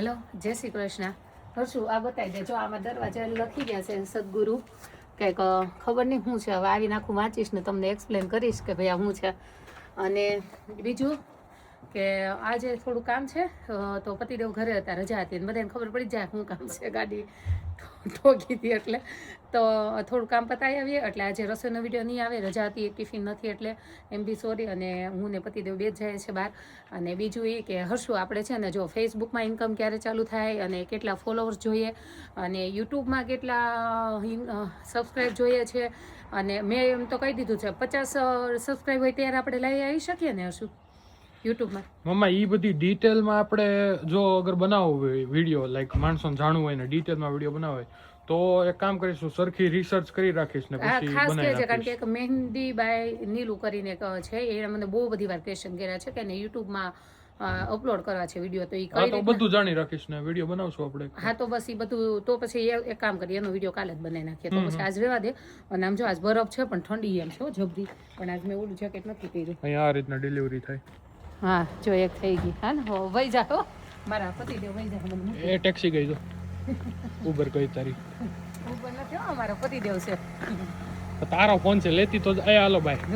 Hello, જય શ્રી કૃષ્ણ. હર્ષુ, આ બતાવી દેજો. આમાં દરવાજા લખી ગયા છે સદગુરુ કંઈક ખબર નહીં શું છે. હવે આવીને આખું વાંચીશ ને તમને એક્સપ્લેન કરીશ કે ભાઈ આ શું છે. અને બીજું કે આજે થોડું કામ છે તો પતિદેવ ઘરે હતા, રજા હતી, બધાને ખબર પડી જાય શું કામ છે. ગાડી ઠોકી હતી એટલે તો થોડું કામ પતાવી આવીએ. એટલે આજે રસોઈનો વિડીયો નહીં આવે, રજા હતી, ટિફિન નથી એટલે એમ બી સોરી. અને હું ને પતિદેવ બે જ જાય છે બહાર. અને બીજું એ કે હર્ષુ, આપણે છે ને જો ફેસબુકમાં ઇન્કમ ક્યારે ચાલુ થાય અને કેટલા ફોલોવર્સ જોઈએ અને યુટ્યુબમાં કેટલા સબસ્ક્રાઈબ જોઈએ છે, અને મેં એમ તો કહી દીધું છે 50 સબસ્ક્રાઈબ હોય ત્યારે આપણે લઈ આવી શકીએ ને હર્ષુ યુટ્યુબમાં. મમ્મા ઈ બધી ડિટેલમાં આપણે જો અગર બનાવવો હોય વિડીયો, લાઈક માણસોને જાણવું હોય ને ડિટેલમાં વિડીયો બનાવવો હોય તો એક કામ કરીશું, સરખી રિસર્ચ કરી રાખીશ ને પછી ખાસ બનાવી કે છે કારણ કે રાખીશ. એક મહેંદી બાય નીલુ કરીને એક છે, એ મને બહુ બધી વાર ક્વેશ્ચન કર્યા છે કે એને યુટ્યુબમાં અપલોડ કરવા છે વિડીયો, તો એ હા કઈ તો બધું જાણી રાખીશ ને વિડીયો બનાવશું આપણે. હા તો બસ એ બધું તો પછી એક કામ કરીએ, એનો વિડીયો કાલે જ બનાવી નાખીએ. તો પછી આજ રહેવા દે. અને આમ જો આજ બરફ છે પણ ઠંડી એમ છે જબરી, પણ આજ મેં ઓલું જેકેટ નથી પહેર્યું. અહીંયા આ રીતના ડિલિવરી થાય. હા જો એક થઈ ગઈ. હા ને વહી જા હો મારા પતિદેવ, વહી જા. મને એ ટેક્સી ગઈ તો ઉબર કઈ તારી ઉપર નથી હો, મારો પતિદેવ છે. તારો ફોન છે લેતી તો એ હાલો બાય.